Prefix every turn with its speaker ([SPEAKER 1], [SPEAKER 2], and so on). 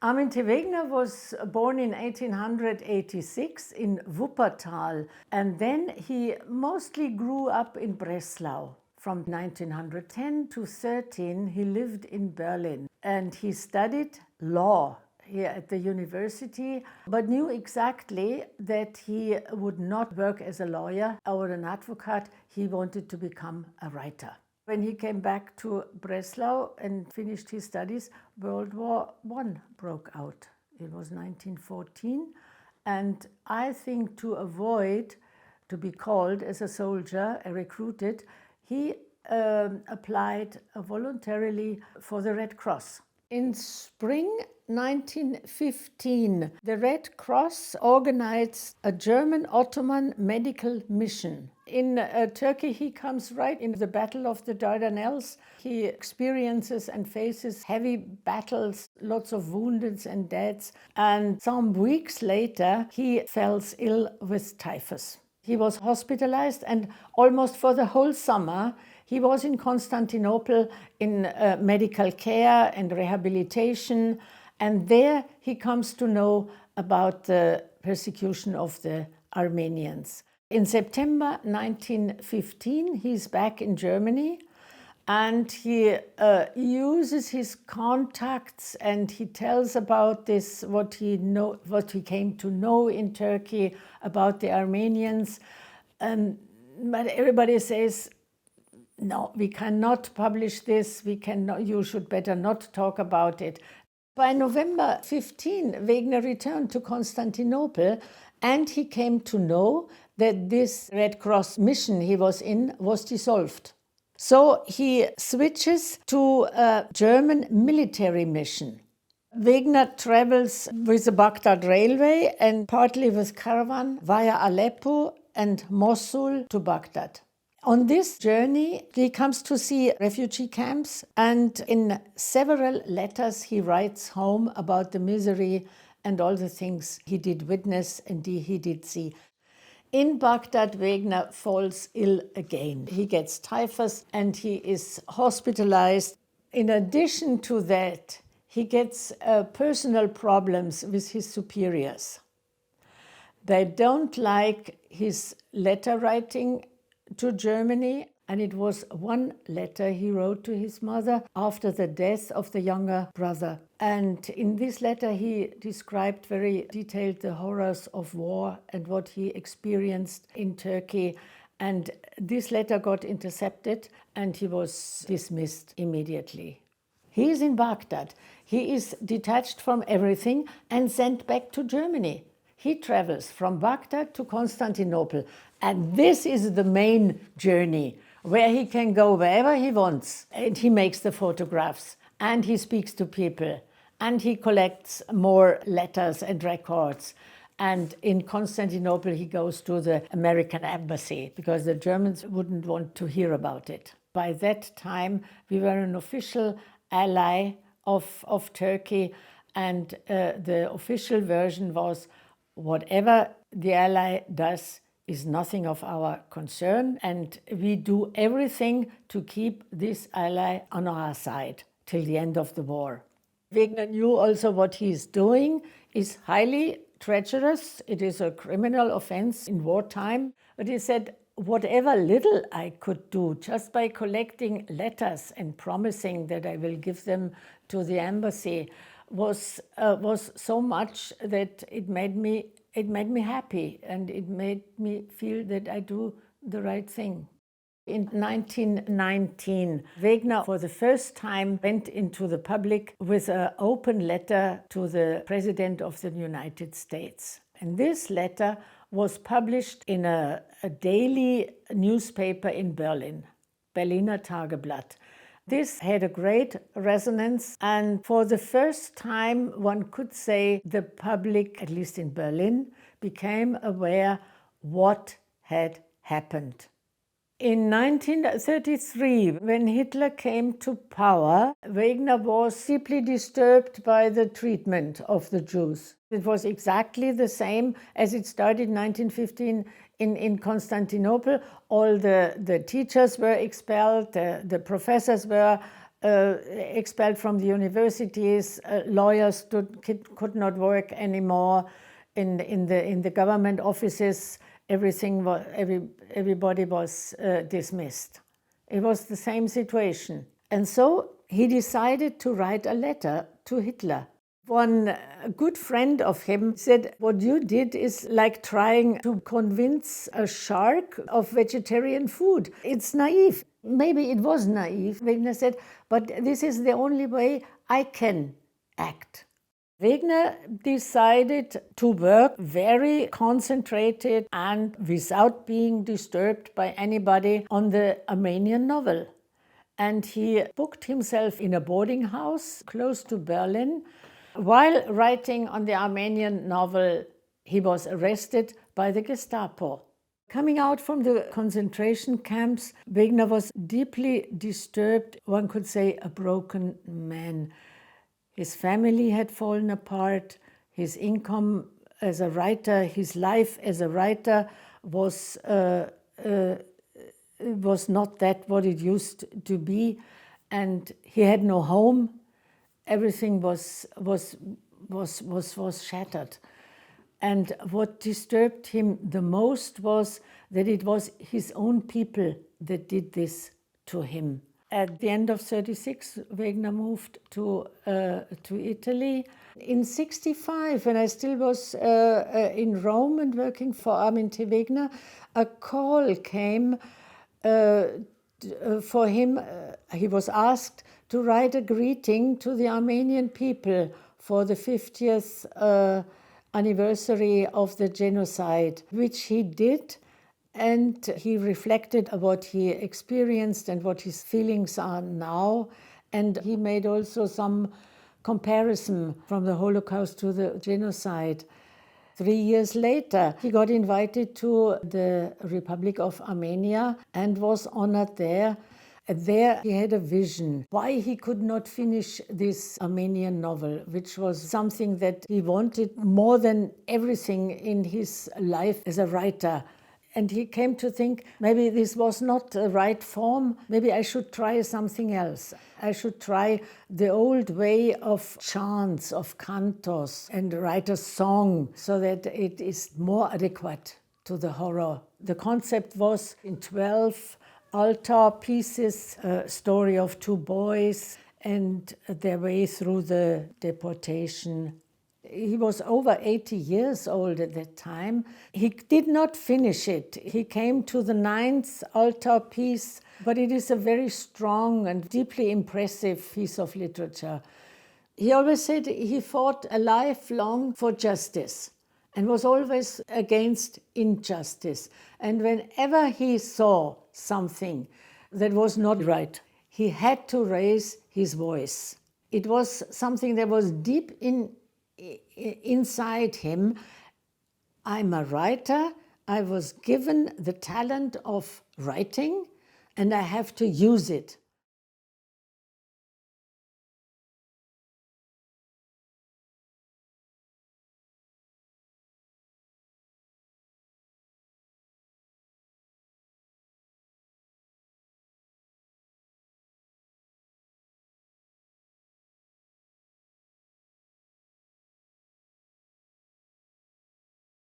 [SPEAKER 1] Armin T. Wegener was born in 1886 in Wuppertal, and then he mostly grew up in Breslau. From 1910 to 13, he lived in Berlin, and he studied law here at the university, but knew exactly that he would not work as a lawyer or an advocate. He wanted to become a writer. When he came back to Breslau and finished his studies, World War I broke out. It was 1914, and I think to avoid to be called as a soldier, recruited, he applied voluntarily for the Red Cross. In spring 1915, the Red Cross organized a German Ottoman medical mission. In Turkey, he comes right in the Battle of the Dardanelles. He experiences and faces heavy battles, lots of wounded and deaths. And some weeks later, he fell ill with typhus. He was hospitalized, and almost for the whole summer, he was in Constantinople in medical care and rehabilitation. And there he comes to know about the persecution of the Armenians. In September 1915, he's back in Germany, and he uses his contacts, and he tells about this, what he came to know in Turkey about the Armenians. But everybody says, no, we cannot publish this. You should better not talk about it. By November 15, Wegener returned to Constantinople, and he came to know that this Red Cross mission he was in was dissolved. So he switches to a German military mission. Wegener travels with the Baghdad Railway and partly with caravan via Aleppo and Mosul to Baghdad. On this journey, he comes to see refugee camps, and in several letters he writes home about the misery and all the things he did witness and he did see. In Baghdad, Wegener falls ill again. He gets typhus and he is hospitalized. In addition to that, he gets personal problems with his superiors. They don't like his letter writing to Germany, and it was one letter he wrote to his mother after the death of the younger brother. And in this letter he described very detailed the horrors of war and what he experienced in Turkey. And this letter got intercepted and he was dismissed immediately. He is in Baghdad. He is detached from everything and sent back to Germany. He travels from Baghdad to Constantinople, and this is the main journey where he can go wherever he wants. And he makes the photographs, and he speaks to people, and he collects more letters and records. And in Constantinople, he goes to the American embassy because the Germans wouldn't want to hear about it. By that time, we were an official ally of Turkey, and the official version was, whatever the ally does is nothing of our concern, and we do everything to keep this ally on our side till the end of the war. Wegener knew also what he is doing is highly treacherous. It is a criminal offense in wartime. But he said, whatever little I could do just by collecting letters and promising that I will give them to the embassy was so much that it made me happy, and it made me feel that I do the right thing. In 1919, Wegener for the first time went into the public with an open letter to the President of the United States. And this letter was published in a daily newspaper in Berlin, Berliner Tageblatt. This had a great resonance, and for the first time, one could say the public, at least in Berlin, became aware what had happened. In 1933, when Hitler came to power, Wegener was deeply disturbed by the treatment of the Jews. It was exactly the same as it started in 1915 in Constantinople. All the teachers were expelled, the professors were expelled from the universities. Lawyers could not work anymore in the government offices. Everybody was dismissed. It was the same situation. And so he decided to write a letter to Hitler. One good friend of him said, what you did is like trying to convince a shark of vegetarian food. It's naive. Maybe it was naive. Wegener said, but this is the only way I can act. Wegener decided to work very concentrated and without being disturbed by anybody on the Armenian novel. And he booked himself in a boarding house close to Berlin. While writing on the Armenian novel, he was arrested by the Gestapo. Coming out from the concentration camps, Wegener was deeply disturbed, one could say a broken man. His family had fallen apart, his income as a writer, his life as a writer was not that what it used to be, and he had no home. Everything was shattered. And what disturbed him the most was that it was his own people that did this to him. At the end of 1936, Wegener moved to Italy. In 1965, when I still was in Rome and working for Armin T. Wegener, a call came for him. He was asked to write a greeting to the Armenian people for the 50th anniversary of the genocide, which he did. And he reflected on what he experienced and what his feelings are now. And he made also some comparison from the Holocaust to the genocide. 3 years later, he got invited to the Republic of Armenia and was honored there. And there he had a vision why he could not finish this Armenian novel, which was something that he wanted more than everything in his life as a writer. And he came to think, maybe this was not the right form, maybe I should try something else. I should try the old way of chants, of cantos, and write a song so that it is more adequate to the horror. The concept was in 12 altar pieces, a story of two boys and their way through the deportation. He was over 80 years old at that time. He did not finish it. He came to the 9th altar piece, but it is a very strong and deeply impressive piece of literature. He always said he fought a lifelong for justice and was always against injustice. And whenever he saw something that was not right, he had to raise his voice. It was something that was deep inside him. I'm a writer. I was given the talent of writing, and I have to use it.